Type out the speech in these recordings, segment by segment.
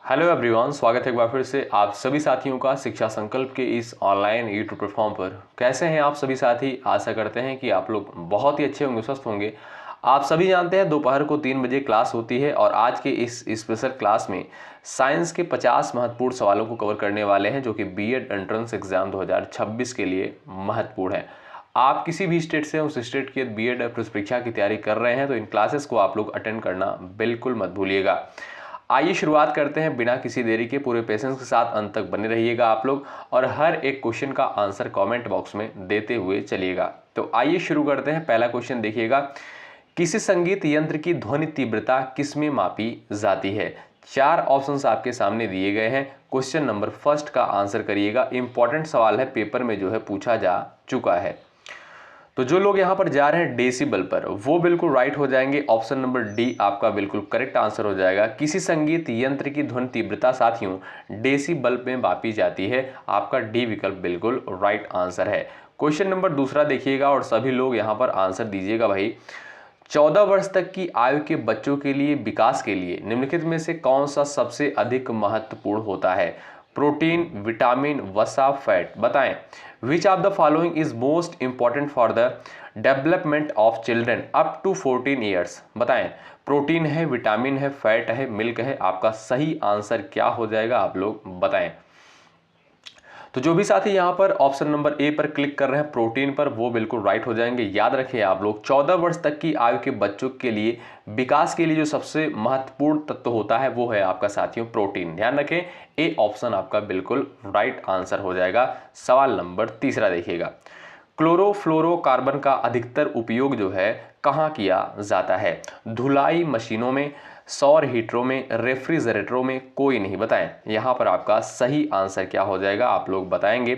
Hello everyone, स्वागत है एक बार फिर से आप सभी साथियों का शिक्षा संकल्प के इस ऑनलाइन यूट्यूब प्लेटफॉर्म पर। कैसे हैं आप सभी साथी? आशा करते हैं कि आप लोग बहुत ही अच्छे होंगे, स्वस्थ होंगे। आप सभी जानते हैं दोपहर को 3 बजे क्लास होती है और आज के इस स्पेशल क्लास में साइंस के 50 महत्वपूर्ण सवालों को कवर करने वाले हैं जो कि बीएड एंट्रेंस एग्जाम 2026 के लिए महत्वपूर्ण है। आप किसी भी स्टेट से उस स्टेट की बीएड परीक्षा की तैयारी कर रहे हैं तो इन क्लासेस को आप लोग अटेंड करना बिल्कुल मत भूलिएगा। आइए शुरुआत करते हैं बिना किसी देरी के। पूरे पेशेंस के साथ अंत तक बने रहिएगा आप लोग और हर एक क्वेश्चन का आंसर कमेंट बॉक्स में देते हुए चलिएगा। तो आइए शुरू करते हैं। पहला क्वेश्चन देखिएगा, किसी संगीत यंत्र की ध्वनि तीव्रता किसमें मापी जाती है? 4 ऑप्शंस आपके सामने दिए गए हैं। क्वेश्चन नंबर फर्स्ट का आंसर करिएगा। इंपॉर्टेंट सवाल है, पेपर में जो है पूछा जा चुका है। तो जो लोग यहाँ पर जा रहे हैं डेसिबल पर वो बिल्कुल राइट हो जाएंगे। ऑप्शन नंबर डी आपका बिल्कुल करेक्ट आंसर हो जाएगा। किसी संगीत यंत्र की ध्वनि तीव्रता साथियों डेसिबल में मापी जाती है। आपका डी विकल्प बिल्कुल राइट आंसर है। क्वेश्चन नंबर दूसरा देखिएगा और सभी लोग यहाँ पर आंसर दीजिएगा भाई। 14 वर्ष तक की आयु के बच्चों के लिए विकास के लिए निम्नलिखित में से कौन सा सबसे अधिक महत्वपूर्ण होता है? प्रोटीन, विटामिन, वसा, फैट। बताएं which of the following is most important for the development of children up to 14 years. बताएं प्रोटीन है, विटामिन है, फैट है, मिल्क है। आपका सही आंसर क्या हो जाएगा आप लोग बताएं। तो जो भी साथी यहाँ पर ऑप्शन नंबर ए पर क्लिक कर रहे हैं प्रोटीन पर वो बिल्कुल राइट हो जाएंगे। याद रखिए आप लोग 14 वर्ष तक की आयु के बच्चों के लिए विकास के लिए जो सबसे महत्वपूर्ण तत्व होता है वो है आपका साथियों प्रोटीन। ध्यान रखें, ए ऑप्शन आपका बिल्कुल राइट आंसर हो जाएगा। सवाल नंबर तीसरा देखिएगा, क्लोरोफ्लोरोकार्बन का अधिकतर उपयोग जो है कहाँ किया जाता है? धुलाई मशीनों में, सौर हीटरों में, रेफ्रिजरेटरों में, कोई नहीं। बताएं यहां पर आपका सही आंसर क्या हो जाएगा आप लोग बताएंगे।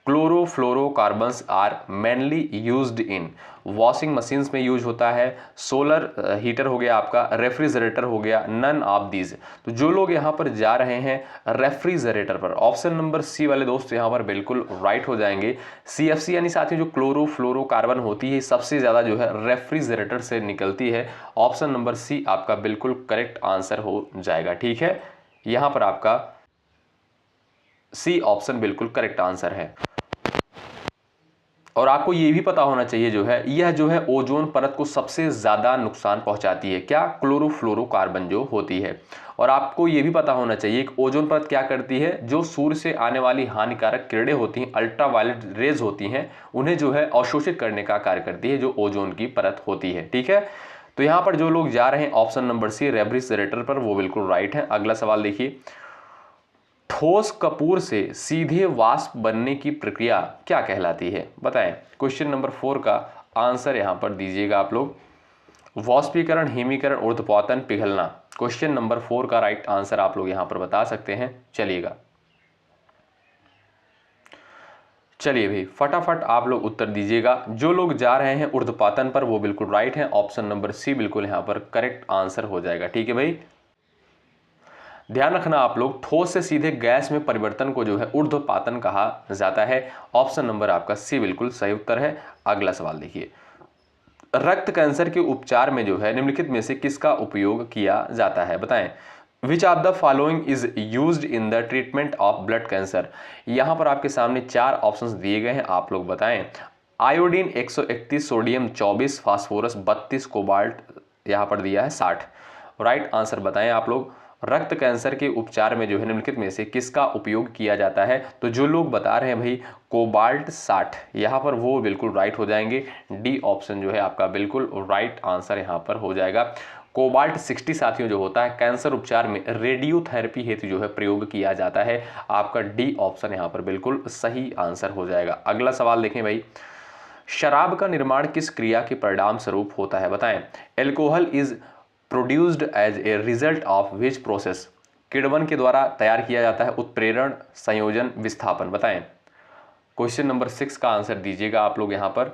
Chlorofluorocarbons are mainly used in washing machines में यूज होता है, सोलर हीटर हो गया आपका, रेफ्रिजरेटर हो गया, नन ऑफ दीज। तो जो लोग यहाँ पर जा रहे हैं रेफ्रिजरेटर पर, ऑप्शन नंबर सी वाले दोस्त यहाँ पर बिल्कुल राइट हो जाएंगे। सीएफसी यानी साथियों जो क्लोरोफ्लोरोकार्बन होती है सबसे ज्यादा जो है रेफ्रिजरेटर से निकलती है। ऑप्शन नंबर सी आपका बिल्कुल करेक्ट आंसर हो जाएगा। ठीक है, यहां पर आपका सी ऑप्शन बिल्कुल करेक्ट आंसर है। और आपको ये भी पता होना चाहिए जो है यह जो है ओजोन परत को सबसे ज्यादा नुकसान पहुंचाती है। क्या? क्लोरोफ्लोरोकार्बन जो होती है। और आपको ये भी पता होना चाहिए कि ओजोन परत क्या करती है? जो सूर्य से आने वाली हानिकारक किरणें होती हैं, अल्ट्रावायलेट रेज होती हैं, उन्हें जो है अवशोषित करने का कार्य करती है जो ओजोन की परत होती है। ठीक है, तो यहां पर जो लोग जा रहे हैं ऑप्शन नंबर सी रेफ्रिजरेटर पर वो बिल्कुल राइट है। अगला सवाल देखिए, ठोस कपूर से सीधे वाष्प बनने की प्रक्रिया क्या कहलाती है? बताएं। क्वेश्चन नंबर 4 का आंसर यहां पर दीजिएगा आप लोग। वाष्पीकरण, हिमीकरण, ऊर्ध्वपातन, पिघलना। क्वेश्चन नंबर 4 का राइट आंसर आप लोग यहां पर बता सकते हैं। चलिएगा, चलिए भाई फटाफट आप लोग उत्तर दीजिएगा। जो लोग जा रहे हैं ऊर्ध्वपातन पर वो बिल्कुल राइट है। ऑप्शन नंबर सी बिल्कुल यहां पर करेक्ट आंसर हो जाएगा। ठीक है भाई, ध्यान रखना आप लोग, ठोस से सीधे गैस में परिवर्तन को जो है ऊर्ध्वपातन कहा जाता है। ऑप्शन नंबर आपका सी बिल्कुल सही उत्तर है। अगला सवाल देखिए, रक्त कैंसर के उपचार में जो है निम्नलिखित में से किसका उपयोग किया जाता है? बताएं which of the following is used in the treatment of blood cancer. यहां पर आपके सामने 4 ऑप्शंस दिए गए हैं, आप लोग बताएं। आयोडीन 131, सोडियम 24, फास्फोरस 32, कोबाल्ट यहां पर दिया है 60। राइट आंसर बताएं आप लोग। रक्त कैंसर के उपचार में जो है निम्नलिखित में से किसका उपयोग किया जाता है? तो जो लोग बता रहे हैं भाई कोबाल्ट 60, यहाँ पर वो बिल्कुल राइट हो जाएंगे। डी ऑप्शन जो है आपका बिल्कुल राइट आंसर यहाँ पर हो जाएगा। कोबाल्ट 60 साथियों जो होता है कैंसर उपचार में रेडियोथेरेपी हेतु जो है प्रयोग किया जाता है। आपका डी ऑप्शन यहाँ पर बिल्कुल सही आंसर हो जाएगा। अगला सवाल देखें भाई, शराब का निर्माण किस क्रिया के परिणाम स्वरूप होता है? बताएं। Alcohol is produced as a result of which process. किण्वन के द्वारा तैयार किया जाता है। उत्प्रेरण, संयोजन, विस्थापन। बताएं। क्वेश्चन नंबर 6 का आंसर दीजिएगा आप लोग यहाँ पर।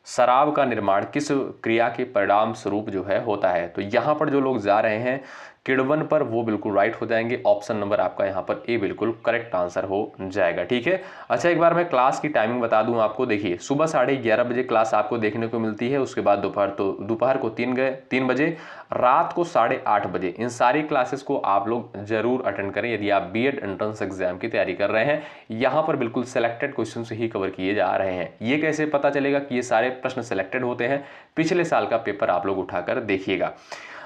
शराब का निर्माण किस क्रिया के परिणाम स्वरूप जो है होता है? तो यहाँ पर जो लोग जा रहे हैं किड़वन पर, वो बिल्कुल राइट हो जाएंगे। ऑप्शन नंबर आपका यहाँ पर ए बिल्कुल करेक्ट आंसर हो जाएगा। ठीक है, अच्छा एक बार मैं क्लास की टाइमिंग बता दूं आपको। देखिए सुबह 11:30 बजे क्लास आपको देखने को मिलती है, उसके बाद दोपहर को 3 बजे, रात को 8:30 बजे। इन सारी क्लासेस को आप लोग जरूर अटेंड करें यदि आप बीएड एंट्रेंस एग्जाम की तैयारी कर रहे हैं। यहाँ पर बिल्कुल सिलेक्टेड क्वेश्चन ही कवर किए जा रहे हैं। ये कैसे पता चलेगा कि ये सारे प्रश्न सिलेक्टेड होते हैं? पिछले साल का पेपर आप लोग उठाकर देखिएगा।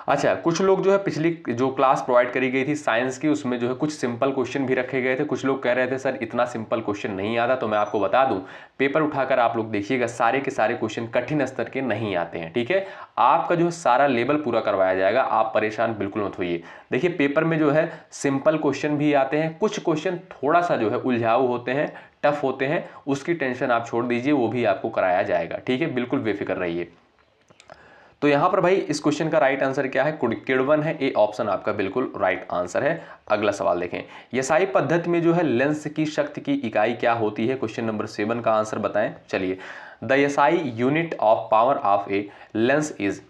अच्छा, कुछ लोग जो है पिछली जो क्लास प्रोवाइड करी गई थी साइंस की, उसमें जो है कुछ सिंपल क्वेश्चन भी रखे गए थे। कुछ लोग कह रहे थे सर इतना सिंपल क्वेश्चन नहीं आता, तो मैं आपको बता दूं पेपर उठाकर आप लोग देखिएगा, सारे के सारे क्वेश्चन कठिन स्तर के नहीं आते हैं। ठीक है, आपका जो है सारा लेवल पूरा करवाया जाएगा, आप परेशान बिल्कुल मत होइए। देखिए पेपर में जो है सिंपल क्वेश्चन भी आते हैं, कुछ क्वेश्चन थोड़ा सा जो है उलझाऊ होते हैं, टफ होते हैं, उसकी टेंशन आप छोड़ दीजिए, वो भी आपको कराया जाएगा। ठीक है, बिल्कुल बेफिक्र रहिए। तो यहां पर भाई इस क्वेश्चन का राइट आंसर क्या है? किड़वन है, ए ऑप्शन आपका बिल्कुल राइट आंसर है। अगला सवाल देखें, यसाई पद्धति में जो है लेंस की शक्ति की इकाई क्या होती है? क्वेश्चन नंबर 7 का आंसर बताएं। चलिए, the SI unit of power of a lens is,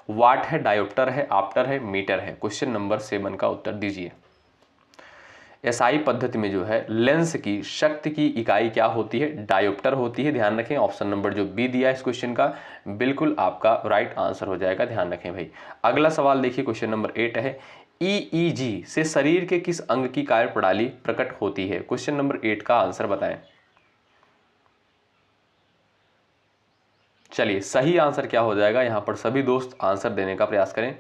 watt है, डायोप्टर है, आप्टर है, मीटर है? क्वेश्चन नंबर 7 का उत्तर दीजिए। एसआई पद्धति में जो है लेंस की शक्ति की इकाई क्या होती है? डायोप्टर होती है। ध्यान रखें, ऑप्शन नंबर जो बी दिया है इस क्वेश्चन का बिल्कुल आपका राइट आंसर हो जाएगा। ध्यान रखें भाई। अगला सवाल देखिए, क्वेश्चन नंबर 8 है, ईईजी से शरीर के किस अंग की कार्यप्रणाली प्रकट होती है? क्वेश्चन नंबर 8 का आंसर बताएं। चलिए, सही आंसर क्या हो जाएगा? यहां पर सभी दोस्त आंसर देने का प्रयास करें।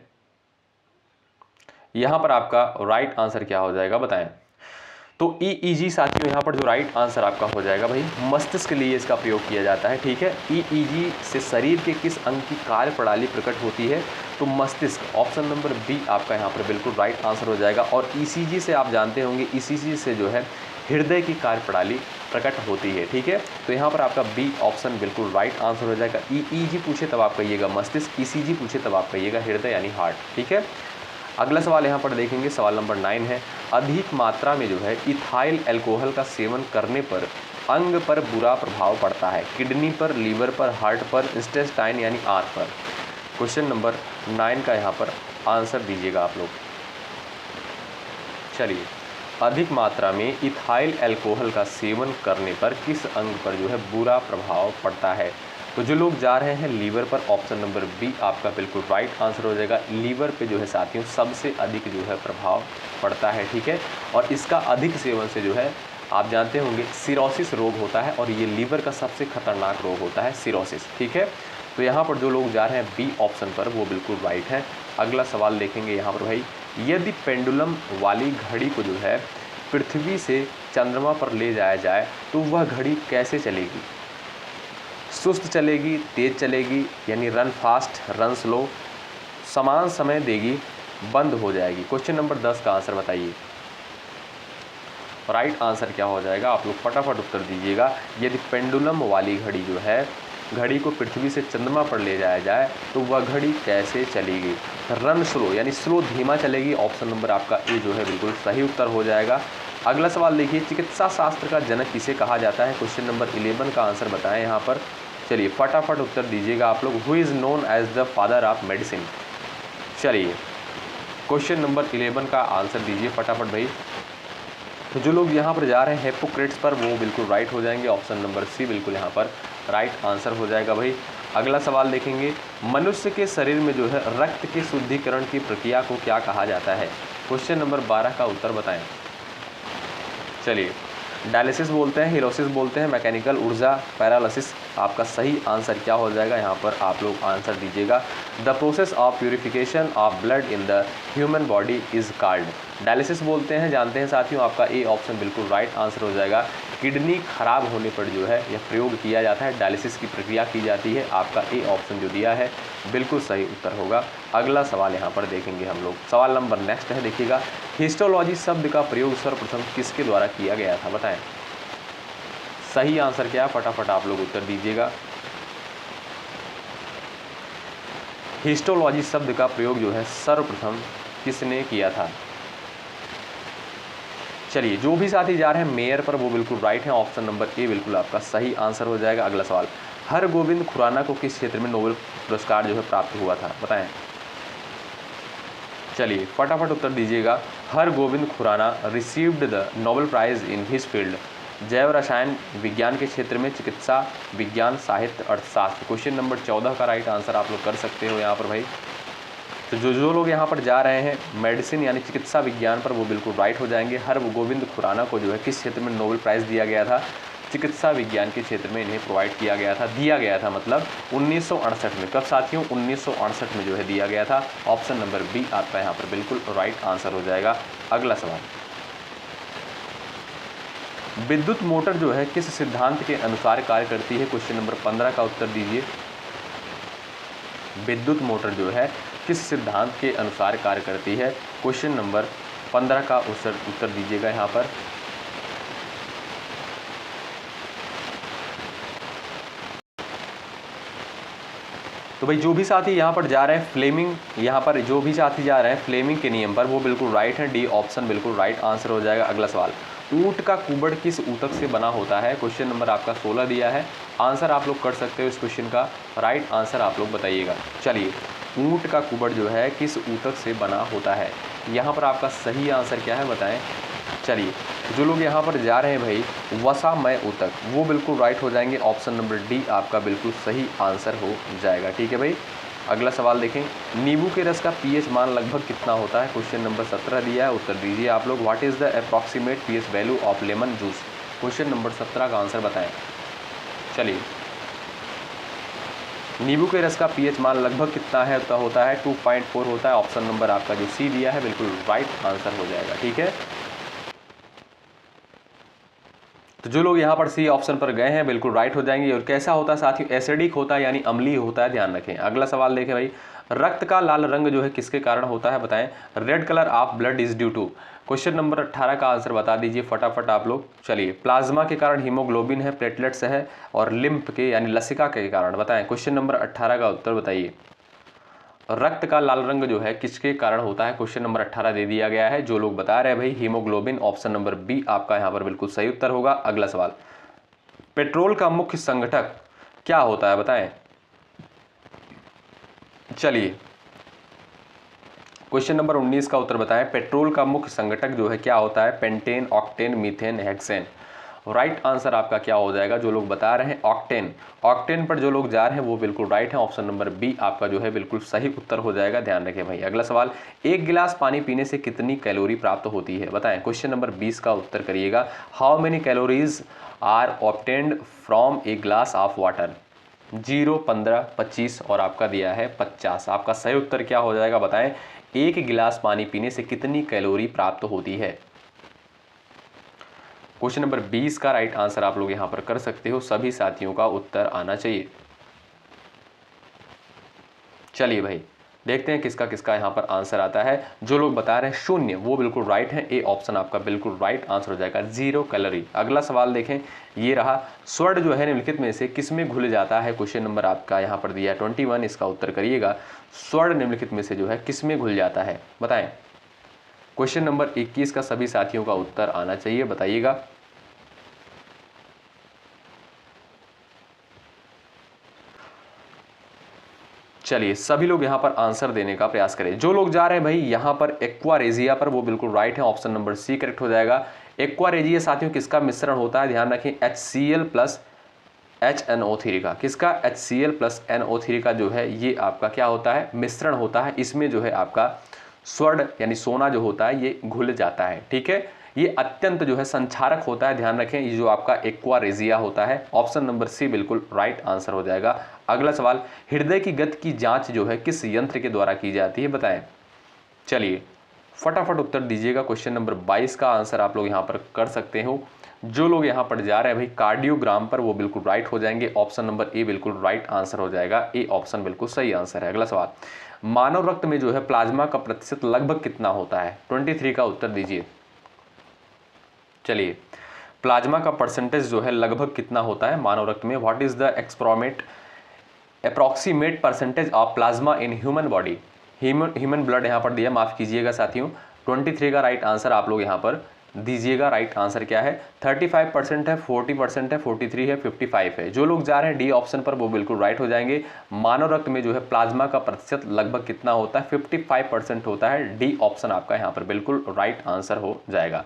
यहां पर आपका राइट आंसर क्या हो जाएगा बताएं। तो ईईजी साथियों, यहाँ पर जो राइट आंसर आपका हो जाएगा भाई, मस्तिष्क के लिए इसका प्रयोग किया जाता है। ठीक है, ईईजी से शरीर के किस अंग की कार्यप्रणाली प्रकट होती है? तो मस्तिष्क, ऑप्शन नंबर बी आपका यहाँ पर बिल्कुल राइट आंसर हो जाएगा। और ईसीजी से आप जानते होंगे, ईसीजी से जो है हृदय की कार्यप्रणाली प्रकट होती है। ठीक है, तो यहाँ पर आपका बी ऑप्शन बिल्कुल राइट आंसर हो जाएगा। ईईजी पूछे तब आप कहिएगा मस्तिष्क, ईसीजी पूछे तब आप कहिएगा हृदय यानी हार्ट। ठीक है, अगला सवाल यहाँ पर देखेंगे, सवाल नंबर 9 है, अधिक मात्रा में जो है इथाइल अल्कोहल का सेवन करने पर अंग पर बुरा प्रभाव पड़ता है? किडनी पर, लीवर पर, हार्ट पर, इंटेस्टाइन यानी आंत पर? क्वेश्चन नंबर 9 का यहाँ पर आंसर दीजिएगा आप लोग। चलिए, अधिक मात्रा में इथाइल अल्कोहल का सेवन करने पर किस अंग पर जो है बुरा प्रभाव पड़ता है? तो जो लोग जा रहे हैं लीवर पर, ऑप्शन नंबर बी आपका बिल्कुल राइट आंसर हो जाएगा। लीवर पे जो है साथियों सबसे अधिक जो है प्रभाव पड़ता है। ठीक है, और इसका अधिक सेवन से जो है आप जानते होंगे सिरोसिस रोग होता है, और ये लीवर का सबसे खतरनाक रोग होता है सिरोसिस। ठीक है, तो यहाँ पर जो लोग जा रहे हैं बी ऑप्शन पर वो बिल्कुल राइट है। अगला सवाल देखेंगे यहाँ पर भाई, यदि पेंडुलम वाली घड़ी को जो है पृथ्वी से चंद्रमा पर ले जाया जाए तो वह घड़ी कैसे चलेगी? सुस्त चलेगी, तेज चलेगी यानी रन फास्ट, रन स्लो, समान समय देगी, बंद हो जाएगी? क्वेश्चन नंबर 10 का आंसर बताइए। राइट आंसर क्या हो जाएगा? आप लोग फटाफट उत्तर दीजिएगा। यदि पेंडुलम वाली घड़ी जो है, घड़ी को पृथ्वी से चंद्रमा पर ले जाया जाए तो वह घड़ी कैसे चलेगी? रन स्लो यानी स्लो, धीमा चलेगी। ऑप्शन नंबर आपका ए जो है बिल्कुल सही उत्तर हो जाएगा। अगला सवाल देखिए, चिकित्सा शास्त्र का जनक किसे कहा जाता है? क्वेश्चन नंबर 11 का आंसर बताएं यहाँ पर। चलिए फटाफट उत्तर दीजिएगा आप लोग। Who is known as the father of medicine? चलिए क्वेश्चन नंबर 11 का आंसर दीजिए फटाफट भाई। तो जो लोग यहाँ पर जा रहे हैं हिप्पोक्रेट्स पर वो बिल्कुल राइट हो जाएंगे। ऑप्शन नंबर सी बिल्कुल यहाँ पर राइट आंसर हो जाएगा भाई। अगला सवाल देखेंगे, मनुष्य के शरीर में जो है रक्त के शुद्धिकरण की प्रक्रिया को क्या कहा जाता है? क्वेश्चन नंबर 12 का उत्तर बताएं। चलिए, डायलिसिस बोलते हैं, हीरोसिस बोलते हैं, मैकेनिकल ऊर्जा, पैरालिसिस? आपका सही आंसर क्या हो जाएगा? यहाँ पर आप लोग आंसर दीजिएगा। The process of purification of blood in the human body is called? Dialysis बोलते हैं, जानते हैं साथियों। आपका ए ऑप्शन बिल्कुल राइट आंसर हो जाएगा। किडनी खराब होने पर जो है यह प्रयोग किया जाता है, डायलिसिस की प्रक्रिया की जाती है। आपका ए ऑप्शन जो दिया है बिल्कुल सही उत्तर होगा। अगला सवाल यहाँ पर देखेंगे हम लोग। सवाल नंबर नेक्स्ट है, देखिएगा, हिस्टोलॉजी शब्द का प्रयोग सर्वप्रथम किसके द्वारा किया गया था? बताएं सही आंसर क्या है? फटाफट आप लोग उत्तर दीजिएगा। हिस्टोलॉजी शब्द का प्रयोग जो है सर्वप्रथम किसने किया था? चलिए, जो भी साथी जा रहे हैं मेयर पर वो बिल्कुल राइट है। ऑप्शन नंबर ए बिल्कुल आपका सही आंसर हो जाएगा। अगला सवाल, हरगोविंद खुराना को किस क्षेत्र में नोबेल पुरस्कार जो है प्राप्त हुआ था? बताएं। चलिए फटाफट उत्तर दीजिएगा। Har Gobind Khorana received the Nobel prize in his field. जैव रसायन विज्ञान के क्षेत्र में, चिकित्सा विज्ञान, साहित्य, अर्थशास्त्र। क्वेश्चन नंबर 14 का राइट आंसर आप लोग कर सकते हो यहाँ पर भाई। तो जो लोग यहाँ पर जा रहे हैं मेडिसिन यानी चिकित्सा विज्ञान पर, वो बिल्कुल राइट हो जाएंगे। हर गोविंद खुराना को जो है किस क्षेत्र में नोबेल प्राइज़ दिया गया था? चिकित्सा विज्ञान के क्षेत्र में इन्हें प्रोवाइड किया गया था, दिया गया था मतलब 1968 में। कब साथियों? 1968 में जो है दिया गया था। ऑप्शन नंबर बी आपका यहाँ पर बिल्कुल राइट आंसर हो जाएगा। अगला सवाल, विद्युत मोटर जो है किस सिद्धांत के अनुसार कार्य करती है? क्वेश्चन नंबर 15 का उत्तर दीजिए। विद्युत मोटर जो है किस सिद्धांत के अनुसार कार्य करती है? क्वेश्चन नंबर 15 का उत्तर दीजिएगा यहाँ पर। तो भाई जो भी साथी यहाँ पर जा रहे हैं फ्लेमिंग, यहाँ पर जो भी साथी जा रहे हैं फ्लेमिंग के नियम पर, वो बिल्कुल राइट है। डी ऑप्शन बिल्कुल राइट आंसर हो जाएगा। अगला सवाल, ऊंट का कुबड़ किस ऊतक से बना होता है? क्वेश्चन नंबर आपका 16 दिया है। आंसर आप लोग कर सकते हो इस क्वेश्चन का, राइट आंसर आप लोग बताइएगा। चलिए, ऊंट का कुबड़ जो है किस ऊतक से बना होता है? यहाँ पर आपका सही आंसर क्या है बताएं। चलिए, जो लोग यहाँ पर जा रहे हैं भाई वसामय ऊतक, वो बिल्कुल राइट हो जाएंगे। ऑप्शन नंबर डी आपका बिल्कुल सही आंसर हो जाएगा। ठीक है भाई। अगला सवाल देखें, नींबू के रस का पीएच मान लगभग कितना होता है? क्वेश्चन नंबर 17 दिया है, उत्तर दीजिए आप लोग। What is the approximate pH value of lemon juice? Question number 17 का आंसर बताएं। चलिए, नींबू के रस का पीएच मान लगभग कितना है? तो होता है 2.4 होता है। ऑप्शन नंबर आपका जो सी दिया है बिल्कुल राइट आंसर हो जाएगा। ठीक है, तो जो लोग यहाँ पर सी ऑप्शन पर गए हैं बिल्कुल राइट हो जाएंगे। और कैसा होता है साथियों? एसिडिक होता है यानी अम्लीय होता है, ध्यान रखें। अगला सवाल देखें भाई, रक्त का लाल रंग जो है किसके कारण होता है बताएं। Red colour of blood is due to. Question number 18 का आंसर बता दीजिए फटाफट आप लोग। चलिए, प्लाज्मा के कारण, हीमोग्लोबिन है, प्लेटलेट्स है, और लिम्फ के यानी लसिका के कारण बताएं। क्वेश्चन नंबर 18 का उत्तर बताइए। रक्त का लाल रंग जो है किसके कारण होता है? क्वेश्चन नंबर 18 दे दिया गया है। जो लोग बता रहे हैं भाई हीमोग्लोबिन, ऑप्शन नंबर बी आपका यहाँ पर बिल्कुल सही उत्तर होगा। अगला सवाल, पेट्रोल का मुख्य संघटक क्या होता है बताएं। चलिए, क्वेश्चन नंबर 19 का उत्तर बताएं। पेट्रोल का मुख्य संघटक जो है क्या होता है? Pentane, octane, methane, hexane. Right answer आपका क्या हो जाएगा? जो लोग बता रहे हैं ऑक्टेन, ऑक्टेन पर जो लोग जा रहे हैं वो बिल्कुल राइट है। ऑप्शन नंबर बी आपका जो है बिल्कुल सही उत्तर हो जाएगा, ध्यान रखें भाई। अगला सवाल, एक गिलास पानी पीने से कितनी कैलोरी प्राप्त होती है बताएं। क्वेश्चन नंबर 20 का उत्तर करिएगा। How many calories are obtained from a glass of water? 0, 15, 25 और आपका दिया है 50। आपका सही उत्तर क्या हो जाएगा बताएं। एक गिलास पानी पीने से कितनी कैलोरी प्राप्त होती है? क्वेश्चन नंबर 20 का राइट आंसर आप लोग यहां पर कर सकते हो। सभी साथियों का उत्तर आना चाहिए। चलिए भाई, देखते हैं किसका किसका यहां पर आंसर आता है। जो लोग बता रहे हैं 0 वो बिल्कुल राइट है। ए ऑप्शन आपका बिल्कुल राइट आंसर हो जाएगा, 0 कैलोरी। अगला सवाल देखें, ये रहा, स्वर्ण जो है निम्नलिखित में से किसमें घुल जाता है? क्वेश्चन नंबर आपका यहां पर दिया है 21, इसका उत्तर करिएगा। स्वर्ण निम्नलिखित में से जो है किसमें घुल जाता है बताएं। क्वेश्चन नंबर 21 का सभी साथियों का उत्तर आना चाहिए, बताइएगा। चलिए, सभी लोग यहां पर आंसर देने का प्रयास करें। जो लोग जा रहे हैं भाई यहां पर एक्वारेजिया पर, वो बिल्कुल राइट है। ऑप्शन नंबर सी करेक्ट हो जाएगा। एक्वारेजिया साथियों किसका मिश्रण होता है? ध्यान रखें, HCl प्लस HNO3 का। किसका? HCl प्लस NO3 का जो है ये आपका क्या होता है? मिश्रण होता है। इसमें जो है आपका स्वर्ण यानी सोना जो होता है ये घुल जाता है। ठीक है, ये अत्यंत जो है संक्षारक होता है, ध्यान रखें। ये जो आपका एक्वारेजिया होता है, ऑप्शन नंबर सी बिल्कुल राइट आंसर हो जाएगा। अगला सवाल, हृदय की गति की जांच जो है किस यंत्र के द्वारा की जाती है बताएं। चलिए, फटाफट उत्तर दीजिएगा। क्वेश्चन नंबर 22 का आंसर आप लोग यहाँ पर कर सकते हो। जो लोग यहाँ पर जा रहे हैं भाई कार्डियोग्राम पर, वो बिल्कुल राइट हो जाएंगे। ऑप्शन नंबर ए बिल्कुल राइट आंसर हो जाएगा। ए ऑप्शन बिल्कुल सही आंसर है। अगला सवाल, मानव रक्त में जो है प्लाज्मा का प्रतिशत लगभग कितना होता है? 23 का उत्तर दीजिए। चलिए, प्लाज्मा का परसेंटेज जो है लगभग कितना होता है मानव रक्त में? What is the approximate percentage of plasma in human body? Human blood यहाँ पर दिया, माफ कीजिएगा साथियों। 23 का राइट आंसर आप लोग यहाँ पर दीजिएगा राइट आंसर क्या है। 35% है, 40% है, 43 है, 55 है। जो लोग जा रहे हैं डी ऑप्शन पर वो बिल्कुल राइट हो जाएंगे। मानव रक्त में जो है प्लाज्मा का प्रतिशत लगभग कितना होता है, 55% होता है। डी ऑप्शन आपका यहाँ पर बिल्कुल राइट आंसर हो जाएगा।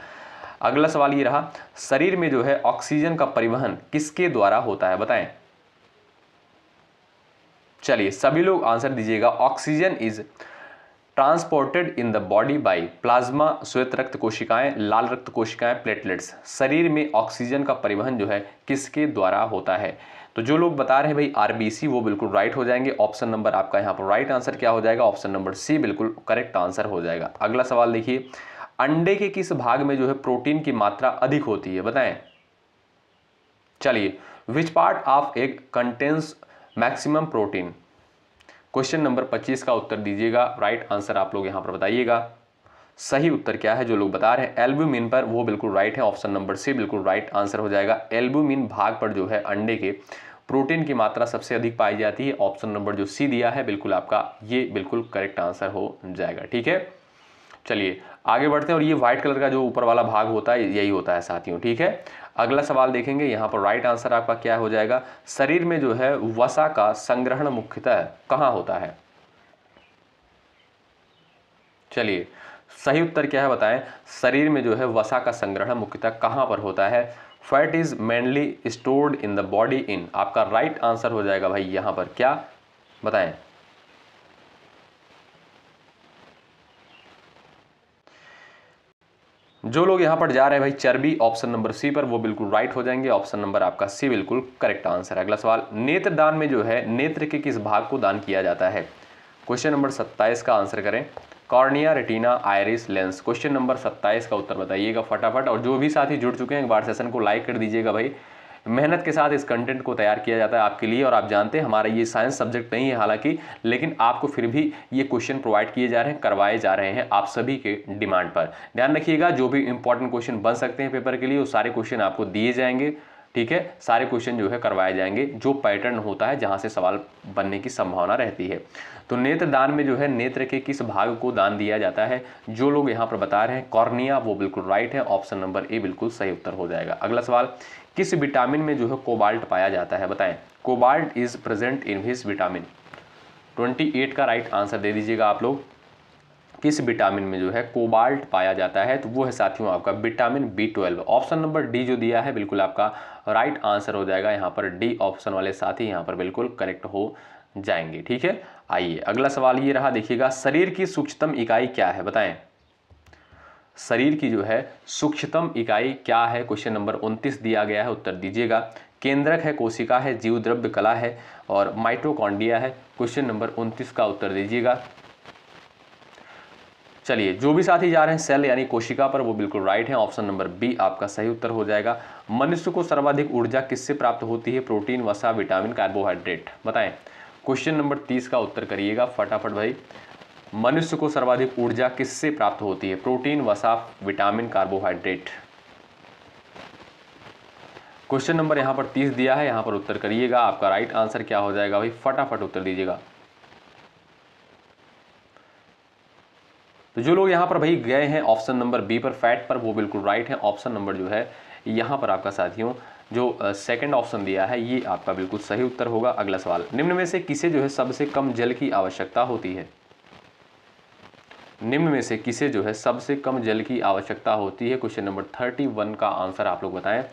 अगला सवाल ये रहा, शरीर में जो है ऑक्सीजन का परिवहन किसके द्वारा होता है, बताएं। चलिए सभी लोग आंसर दीजिएगा। Oxygen is transported in the body by plasma, श्वेत रक्त कोशिकाएं, लाल रक्त कोशिकाएं, प्लेटलेट्स। शरीर में ऑक्सीजन का परिवहन जो है किसके द्वारा होता है। तो जो लोग बता रहे हैं भाई आरबीसी, वो बिल्कुल राइट हो जाएंगे। ऑप्शन नंबर आपका यहाँ पर राइट आंसर क्या हो जाएगा, ऑप्शन नंबर सी बिल्कुल करेक्ट आंसर हो जाएगा। अगला सवाल देखिए, अंडे के किस भाग में जो है प्रोटीन की मात्रा अधिक होती है, बताएं। चलिए, which part of egg contains maximum protein. Question number 25 का उत्तर दीजिएगा। राइट आंसर आप लोग यहां पर बताइएगा। सही उत्तर क्या है जो लोग बता रहे हैं एल्ब्यूमिन पर, वो बिल्कुल राइट है। ऑप्शन नंबर सी बिल्कुल राइट आंसर हो जाएगा। एल्ब्यूमिन भाग पर जो है अंडे के प्रोटीन की मात्रा सबसे अधिक पाई जाती है। ऑप्शन नंबर जो सी दिया है बिल्कुल आपका ये बिल्कुल करेक्ट आंसर हो जाएगा। ठीक है, चलिए आगे बढ़ते हैं। और ये व्हाइट कलर का जो ऊपर वाला भाग होता है यही होता है साथियों। ठीक है, अगला सवाल देखेंगे। यहाँ पर राइट आंसर आपका क्या हो जाएगा, शरीर में जो है वसा का संग्रहण मुख्यतः कहाँ होता है। चलिए सही उत्तर क्या है बताएं। शरीर में जो है वसा का संग्रहण मुख्यतः कहाँ पर होता है। Fat is mainly stored in the body in, आपका राइट आंसर हो जाएगा भाई यहाँ पर क्या, बताएं। जो लोग यहां पर जा रहे हैं भाई चर्बी, ऑप्शन नंबर सी पर, वो बिल्कुल राइट हो जाएंगे। ऑप्शन नंबर आपका सी बिल्कुल करेक्ट आंसर है। अगला सवाल, नेत्र दान में जो है नेत्र के किस भाग को दान किया जाता है। क्वेश्चन नंबर 27 का आंसर करें। Cornea, retina, iris, lens. Question number 27 का उत्तर बताइएगा फटाफट। और जो भी साथी जुड़ चुके हैं एक बार सेशन को लाइक कर दीजिएगा भाई। मेहनत के साथ इस कंटेंट को तैयार किया जाता है आपके लिए। और आप जानते हैं हमारा ये साइंस सब्जेक्ट नहीं है हालांकि, लेकिन आपको फिर भी ये क्वेश्चन प्रोवाइड किए जा रहे हैं, करवाए जा रहे हैं आप सभी के डिमांड पर। ध्यान रखिएगा, जो भी इंपॉर्टेंट क्वेश्चन बन सकते हैं पेपर के लिए वो सारे क्वेश्चन आपको दिए जाएंगे। ठीक है, सारे क्वेश्चन जो है करवाए जाएंगे जो पैटर्न होता है जहां से सवाल बनने की संभावना रहती है। तो नेत्र दान में जो है नेत्र के किस भाग को दान दिया जाता है, जो लोग यहाँ पर बता रहे हैं कॉर्निया, वो बिल्कुल राइट है। ऑप्शन नंबर ए बिल्कुल सही उत्तर हो जाएगा। अगला सवाल, किस विटामिन में जो है कोबाल्ट पाया जाता है, बताएं। Cobalt is present in which vitamin. 28 का राइट आंसर दे दीजिएगा आप लोग। किस विटामिन में जो है कोबाल्ट पाया जाता है, तो वो है साथियों आपका vitamin B12। Option number D जो दिया है बिल्कुल आपका राइट आंसर हो जाएगा। यहाँ पर डी ऑप्शन वाले साथी यहाँ पर बिल्कुल करेक्ट हो जाएंगे। ठीक है, आइए अगला सवाल ये रहा, देखिएगा शरीर की सूक्ष्मतम इकाई क्या है, बताएं। शरीर की जो है सूक्ष्मतम इकाई क्या है, क्वेश्चन नंबर 29 दिया गया है, उत्तर दीजिएगा। केंद्रक है, कोशिका है, जीव द्रव्य कला है और माइटोकॉन्ड्रिया है। क्वेश्चन नंबर 29 का उत्तर दीजिएगा। चलिए जो भी साथी जा रहे हैं सेल यानी कोशिका पर, वो बिल्कुल राइट है। ऑप्शन नंबर बी आपका सही उत्तर हो जाएगा। मनुष्य को सर्वाधिक ऊर्जा किससे प्राप्त होती है, प्रोटीन, वसा, विटामिन, कार्बोहाइड्रेट, बताएं। क्वेश्चन नंबर 30 का उत्तर करिएगा फटाफट भाई। मनुष्य को सर्वाधिक ऊर्जा किससे प्राप्त होती है, प्रोटीन, वसा, विटामिन, कार्बोहाइड्रेट। क्वेश्चन नंबर यहां पर 30 दिया है, यहां पर उत्तर करिएगा। आपका राइट आंसर क्या हो जाएगा भाई, फटाफट उत्तर दीजिएगा। तो जो लोग यहाँ पर भाई गए हैं ऑप्शन नंबर बी पर, फैट पर, वो बिल्कुल राइट है। ऑप्शन नंबर जो है यहाँ पर आपका साथियों जो सेकंड ऑप्शन दिया है ये आपका बिल्कुल सही उत्तर होगा। अगला सवाल, निम्न में से किसे जो है सबसे कम जल की आवश्यकता होती है। निम्न में से किसे जो है सबसे कम जल की आवश्यकता होती है, क्वेश्चन नंबर 31 का आंसर आप लोग बताएं।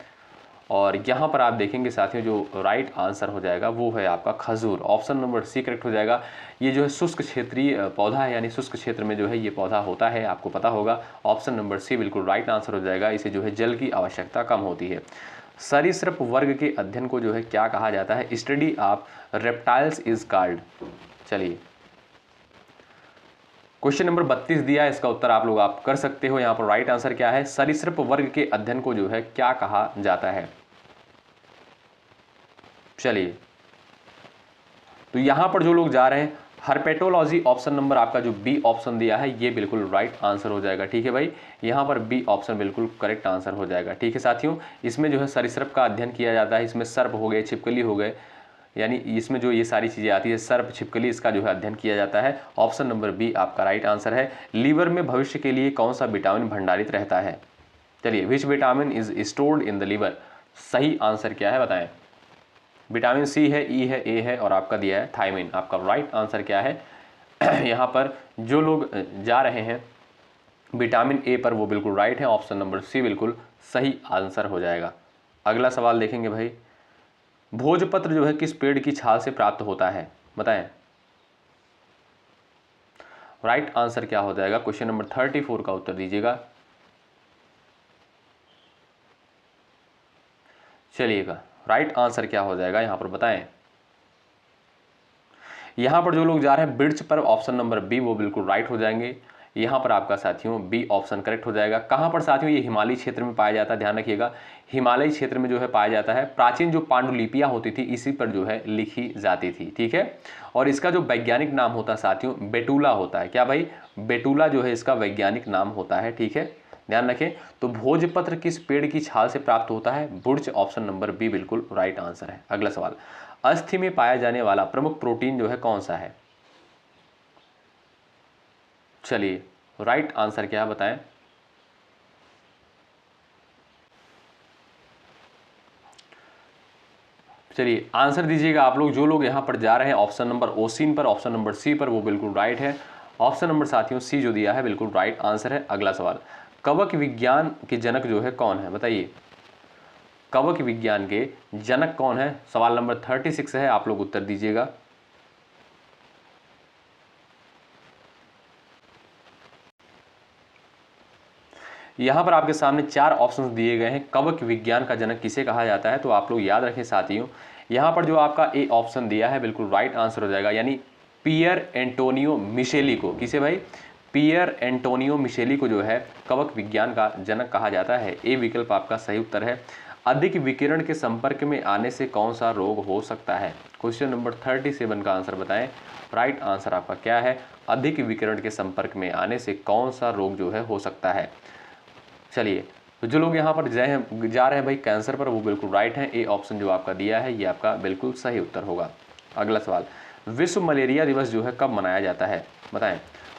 और यहाँ पर आप देखेंगे साथियों जो राइट आंसर हो जाएगा वो है आपका खजूर। ऑप्शन नंबर सी करेक्ट हो जाएगा। ये जो है शुष्क क्षेत्रीय पौधा है, यानी शुष्क क्षेत्र में जो है ये पौधा होता है, आपको पता होगा। ऑप्शन नंबर सी बिल्कुल राइट आंसर हो जाएगा। इसे जो है जल की आवश्यकता कम होती है। सरीसृप वर्ग के अध्ययन को जो है क्या कहा जाता है, study of reptiles is called. चलिए क्वेश्चन नंबर 32 दिया है, इसका उत्तर आप लोग आप कर सकते हो। यहाँ पर राइट आंसर क्या है, सरीसृप वर्ग के अध्ययन को जो है क्या कहा जाता है। चलिए तो यहां पर जो लोग जा रहे हैं हर्पेटोलॉजी, ऑप्शन नंबर आपका जो बी ऑप्शन दिया है ये बिल्कुल राइट आंसर हो जाएगा। ठीक है भाई, यहां पर बी ऑप्शन बिल्कुल करेक्ट आंसर हो जाएगा। ठीक है साथियों, इसमें जो है सरीसृप का अध्ययन किया जाता है। इसमें सर्प हो गए, छिपकली हो गए, यानी इसमें जो ये सारी चीजें आती है सर्प, छिपकली, इसका जो है अध्ययन किया जाता है। ऑप्शन नंबर बी आपका राइट आंसर है। लीवर में भविष्य के लिए कौन सा विटामिन भंडारित रहता है। चलिए, which vitamin is stored in the liver, सही आंसर क्या है बताएं। विटामिन सी है, ई है, ए है और आपका दिया है थायमिन। आपका राइट आंसर क्या है यहाँ पर जो लोग जा रहे हैं विटामिन ए पर वो बिल्कुल राइट है, ऑप्शन नंबर सी बिल्कुल सही आंसर हो जाएगा। अगला सवाल देखेंगे भाई, भोजपत्र जो है किस पेड़ की छाल से प्राप्त होता है बताएं। राइट आंसर क्या हो जाएगा, क्वेश्चन नंबर 34 का उत्तर दीजिएगा। चलिएगा, राइट आंसर क्या हो जाएगा यहाँ पर बताएं। यहाँ पर जो लोग जा रहे हैं बिर्च पर, ऑप्शन नंबर बी वो बिल्कुल राइट हो जाएंगे। यहाँ पर आपका साथियों बी ऑप्शन करेक्ट हो जाएगा। कहाँ पर साथियों, ये हिमालयी क्षेत्र में पाया जाता है, ध्यान रखिएगा हिमालयी क्षेत्र में जो है पाया जाता है। प्राचीन जो पांडुलिपियाँ होती थी इसी पर जो है लिखी जाती थी, ठीक है। और इसका जो वैज्ञानिक नाम होता है साथियों बेटुला होता है। क्या भाई, बेटुला जो है इसका वैज्ञानिक नाम होता है, ठीक है, ध्यान रखें। तो भोजपत्र किस पेड़ की छाल से प्राप्त होता है, बुर्च, ऑप्शन नंबर बी बिल्कुल राइट आंसर है। अगला सवाल, अस्थि में पाया जाने वाला प्रमुख प्रोटीन जो है कौन सा है। चलिए, राइट आंसर क्या है बताएं। चलिए आंसर दीजिएगा आप लोग, जो लोग यहां पर जा रहे हैं ऑप्शन नंबर ओसिन पर, ऑप्शन नंबर सी पर, वो बिल्कुल राइट है। ऑप्शन नंबर साथियों सी जो दिया है बिल्कुल राइट आंसर है। अगला सवाल, कवक विज्ञान के जनक जो है कौन है बताइए। कवक विज्ञान के जनक कौन है, सवाल नंबर 36 है, आप लोग उत्तर दीजिएगा। यहां पर आपके सामने 4 ऑप्शंस दिए गए हैं। कवक विज्ञान का जनक किसे कहा जाता है, तो आप लोग याद रखें साथियों, यहां पर जो आपका ए ऑप्शन दिया है बिल्कुल राइट आंसर हो जाएगा, यानी पियर एंटोनियो मिशेली को। किसे भाई, पियर एंटोनियो मिशेली को जो है कवक विज्ञान का जनक कहा जाता है। ए विकल्प आपका सही उत्तर है। अधिक विकिरण के संपर्क में आने से कौन सा रोग हो सकता है, क्वेश्चन नंबर 37 का आंसर बताएं। राइट आंसर आपका क्या है, अधिक विकिरण के संपर्क में आने से कौन सा रोग जो है हो सकता है। चलिए, तो जो लोग यहाँ पर जा रहे हैं भाई कैंसर पर, वो बिल्कुल राइट है। ए ऑप्शन जो आपका दिया है ये आपका बिल्कुल सही उत्तर होगा। अगला सवाल, विश्व मलेरिया दिवस जो है कब मनाया जाता है बताएं।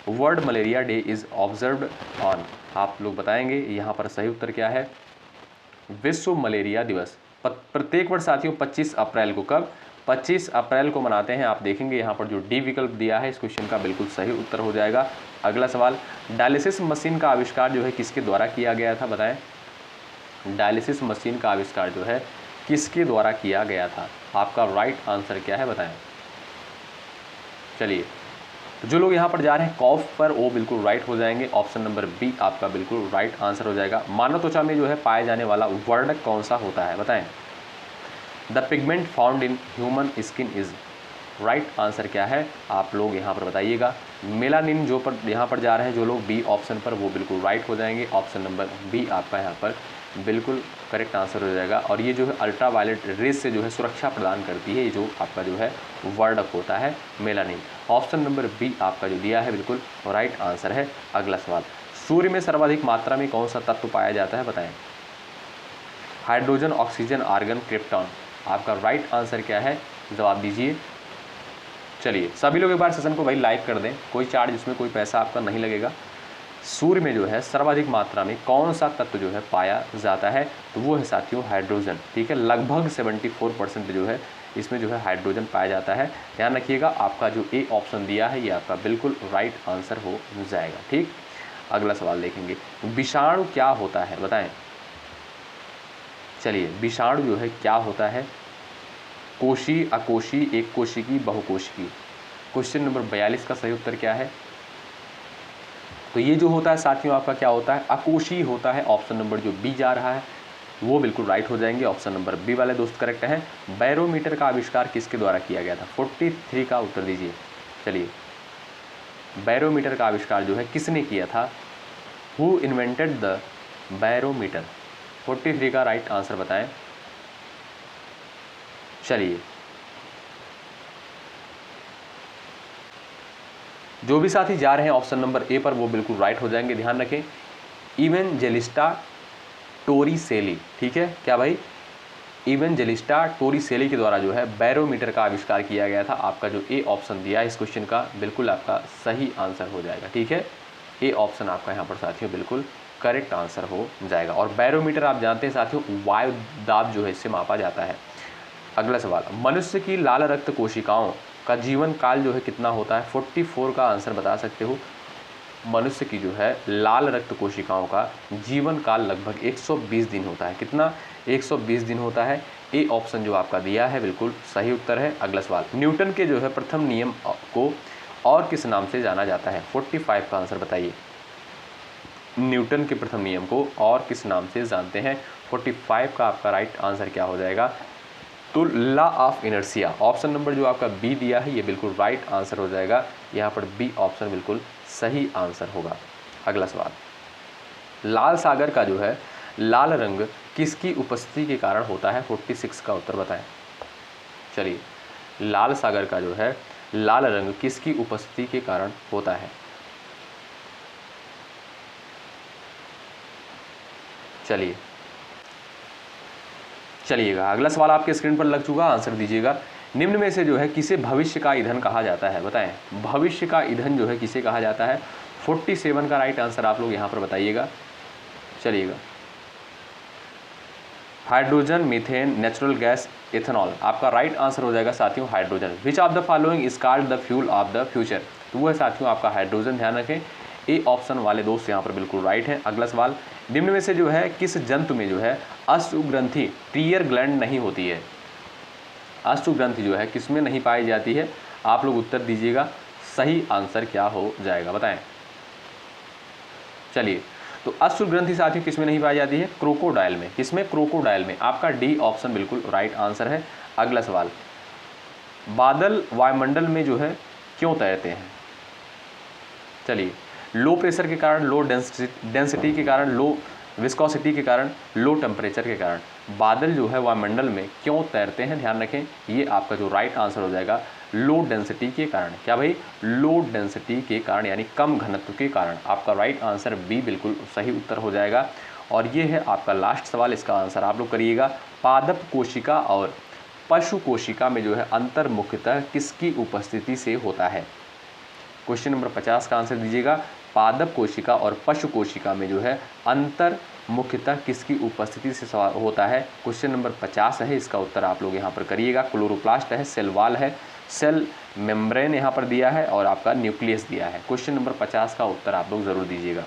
World malaria day is observed on, आप लोग बताएंगे यहाँ पर सही उत्तर क्या है। विश्व मलेरिया दिवस प्रत्येक वर्ष साथियों 25 अप्रैल को, कब, 25 अप्रैल को मनाते हैं। आप देखेंगे यहाँ पर जो डी विकल्प दिया है इस क्वेश्चन का बिल्कुल सही उत्तर हो जाएगा। अगला सवाल, डायलिसिस मशीन का आविष्कार जो है किसके द्वारा किया गया था बताएं। डायलिसिस मशीन का आविष्कार जो है किसके द्वारा किया गया था, आपका राइट आंसर क्या है बताएं। चलिए, जो लोग यहाँ पर जा रहे हैं कॉफ पर, वो बिल्कुल राइट हो जाएंगे। ऑप्शन नंबर बी आपका बिल्कुल राइट आंसर हो जाएगा। मानव त्वचा में जो है पाए जाने वाला वर्णक कौन सा होता है बताएं। The pigment found in human skin is, right answer क्या है आप लोग यहाँ पर बताइएगा। मेलानिन जो पर यहाँ पर जा रहे हैं जो लोग बी ऑप्शन पर, वो बिल्कुल राइट हो जाएंगे। ऑप्शन नंबर बी आपका यहाँ पर बिल्कुल करेक्ट आंसर हो जाएगा। और ये जो है अल्ट्रा वायलेट रेज से जो है सुरक्षा प्रदान करती है, ये जो आपका जो है वर्णक होता है मेलानिन। ऑप्शन नंबर बी आपका जो दिया है बिल्कुल राइट आंसर है। अगला सवाल, सूर्य में सर्वाधिक मात्रा में कौन सा तत्व पाया जाता है बताएं। हाइड्रोजन, ऑक्सीजन, आर्गन, क्रिप्टॉन, आपका राइट आंसर क्या है, जवाब दीजिए। चलिए, सभी लोग एक बार सेशन को भाई लाइक कर दें, कोई चार्ज इसमें कोई पैसा आपका नहीं लगेगा। सूर्य में जो है सर्वाधिक मात्रा में कौन सा तत्व जो है पाया जाता है, तो वो है साथियों हाइड्रोजन, ठीक है। लगभग 74% जो है इसमें जो है हाइड्रोजन पाया जाता है। ध्यान रखिएगा, आपका जो ए ऑप्शन दिया है ये आपका बिल्कुल राइट आंसर हो जाएगा, ठीक। अगला सवाल देखेंगे, विषाणु क्या होता है बताएं। चलिए, विषाणु जो है क्या होता है, कोशी, अकोशी, एक कोशिकी, बहुकोशिकी। क्वेश्चन नंबर 42 का सही उत्तर क्या है, तो ये जो होता है साथियों आपका क्या होता है, अकोशी होता है। ऑप्शन नंबर जो बी जा रहा है वो बिल्कुल राइट हो जाएंगे। ऑप्शन नंबर बी वाले दोस्त करेक्ट हैं। बैरोमीटर का आविष्कार किसके द्वारा किया गया था, 43 का उत्तर दीजिए। चलिए, बैरोमीटर का आविष्कार जो है किसने किया था, हु इन्वेंटेड द बैरोमीटर, 43 का राइट आंसर बताएं। चलिए, जो भी साथी जा रहे हैं ऑप्शन नंबर ए पर, वो बिल्कुल राइट हो जाएंगे। ध्यान रखें, इवेंजेलिस्टा टोरिसेली, ठीक है, क्या भाई, इवेंजेलिस्टा टोरिसेली के द्वारा जो है बैरोमीटर का आविष्कार किया गया था। आपका जो ए ऑप्शन दिया है इस क्वेश्चन का बिल्कुल आपका सही आंसर हो जाएगा, ठीक है। ए ऑप्शन आपका यहाँ पर साथियों बिल्कुल करेक्ट आंसर हो जाएगा। और बैरोमीटर आप जानते हैं साथियों, वायु दाब जो है इससे मापा जाता है। अगला सवाल, मनुष्य की लाल रक्त कोशिकाओं का जीवन काल जो है कितना होता है? 44 का आंसर बता सकते हो। मनुष्य की जो है लाल रक्त कोशिकाओं का जीवन काल लगभग 120 दिन होता है। कितना? 120 दिन होता है। ए ऑप्शन जो आपका दिया है बिल्कुल सही उत्तर है। अगला सवाल, न्यूटन के जो है प्रथम नियम को और किस नाम से जाना जाता है? 45 का आंसर बताइए। न्यूटन के प्रथम नियम को और किस नाम से जानते हैं? 45 का आपका राइट आंसर क्या हो जाएगा? तो law of inertia, option number जो आपका बी दिया है ये बिल्कुल राइट आंसर हो जाएगा। यहाँ पर बी ऑप्शन बिल्कुल सही आंसर होगा। अगला सवाल, लाल सागर का जो है लाल रंग किसकी उपस्थिति के कारण होता है? 46 का उत्तर बताएं। चलिए, लाल सागर का जो है लाल रंग किसकी उपस्थिति के कारण होता है? चलिएगा, अगला सवाल आपके स्क्रीन पर लग चुका, आंसर दीजिएगा। निम्न में से जो है किसे भविष्य का ईंधन कहा जाता है? बताएं, भविष्य का ईंधन जो है किसे कहा जाता है? 47 का राइट आंसर आप लोग यहाँ पर बताइएगा। चलिएगा, hydrogen, methane, natural gas, ethanol, आपका राइट आंसर हो जाएगा साथियों hydrogen. Which of the following is called the fuel of the future? तो वो है साथियों आपका हाइड्रोजन, ध्यान रखें। ए ऑप्शन वाले दोस्त यहाँ पर बिल्कुल राइट है। अगला सवाल, निम्न में से जो है किस जंतु में जो है अश्रुग्रंथि टीयर ग्लैंड नहीं होती है? अश्रुग्रंथि जो है किसमें नहीं पाई जाती है? आप लोग उत्तर दीजिएगा, सही आंसर क्या हो जाएगा बताएं। चलिए, तो अश्रुग्रंथि साथियों किसमें नहीं पाई जाती है? क्रोकोडाइल में। किसमें? क्रोकोडाइल में। आपका डी ऑप्शन बिल्कुल राइट आंसर है। अगला सवाल, बादल वायुमंडल में जो है क्यों तैरते हैं? चलिए, लो प्रेशर के कारण, लो डेंसिटी के कारण, लो विस्कोसिटी के कारण, लो टेम्परेचर के कारण बादल जो है वायुमंडल में क्यों तैरते हैं? ध्यान रखें, ये आपका जो राइट आंसर हो जाएगा लो डेंसिटी के कारण। क्या भाई? लो डेंसिटी के कारण, यानी कम घनत्व के कारण। आपका राइट आंसर बी बिल्कुल सही उत्तर हो जाएगा। और ये है आपका लास्ट सवाल, इसका आंसर आप लोग करिएगा। पादप कोशिका और पशु कोशिका में जो है अंतर मुख्यतः किसकी उपस्थिति से होता है? क्वेश्चन नंबर 50 का आंसर दीजिएगा। पादप कोशिका और पशु कोशिका में जो है अंतर मुख्यतः किसकी उपस्थिति से होता है? क्वेश्चन नंबर 50 है, इसका उत्तर आप लोग यहाँ पर करिएगा। क्लोरोप्लास्ट है, सेल वॉल है, सेल मेम्ब्रेन यहाँ पर दिया है और आपका न्यूक्लियस दिया है। क्वेश्चन नंबर 50 का उत्तर आप लोग ज़रूर दीजिएगा।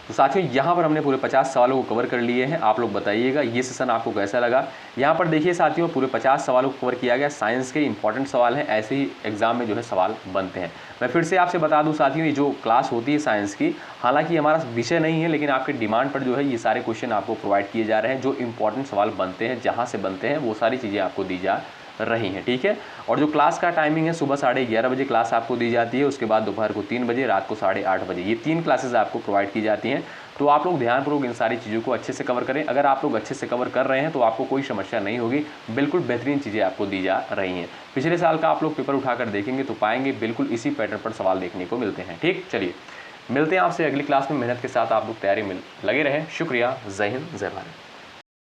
तो साथियों, यहाँ पर हमने पूरे 50 सवालों को कवर कर लिए हैं। आप लोग बताइएगा ये सेशन आपको कैसा लगा। यहाँ पर देखिए साथियों, पूरे 50 सवालों को कवर किया गया। साइंस के इंपॉर्टेंट सवाल हैं, ऐसे ही एग्जाम में जो है सवाल बनते हैं। मैं फिर से आपसे बता दूं साथियों, ये जो क्लास होती है साइंस की, हालांकि हमारा विषय नहीं है, लेकिन आपके डिमांड पर जो है ये सारे क्वेश्चन आपको प्रोवाइड किए जा रहे हैं। जो इंपॉर्टेंट सवाल बनते हैं, जहाँ से बनते हैं, वो सारी चीज़ें आपको दी जा रही हैं। ठीक है, और जो क्लास का टाइमिंग है, सुबह 11:30 बजे क्लास आपको दी जाती है, उसके बाद दोपहर को 3 बजे, रात को 8:30 बजे, ये 3 क्लासेज आपको प्रोवाइड की जाती हैं। तो आप लोग ध्यानपूर्वक इन सारी चीज़ों को अच्छे से कवर करें। अगर आप लोग अच्छे से कवर कर रहे हैं तो आपको कोई समस्या नहीं होगी, बिल्कुल बेहतरीन चीज़ें आपको दी जा रही हैं। पिछले साल का आप लोग पेपर उठाकर देखेंगे तो पाएंगे बिल्कुल इसी पैटर्न पर सवाल देखने को मिलते हैं। ठीक, चलिए मिलते हैं आपसे अगली क्लास में। मेहनत के साथ आप लोग तैयारी में लगे रहें। शुक्रिया, जय हिंद, जय भारत।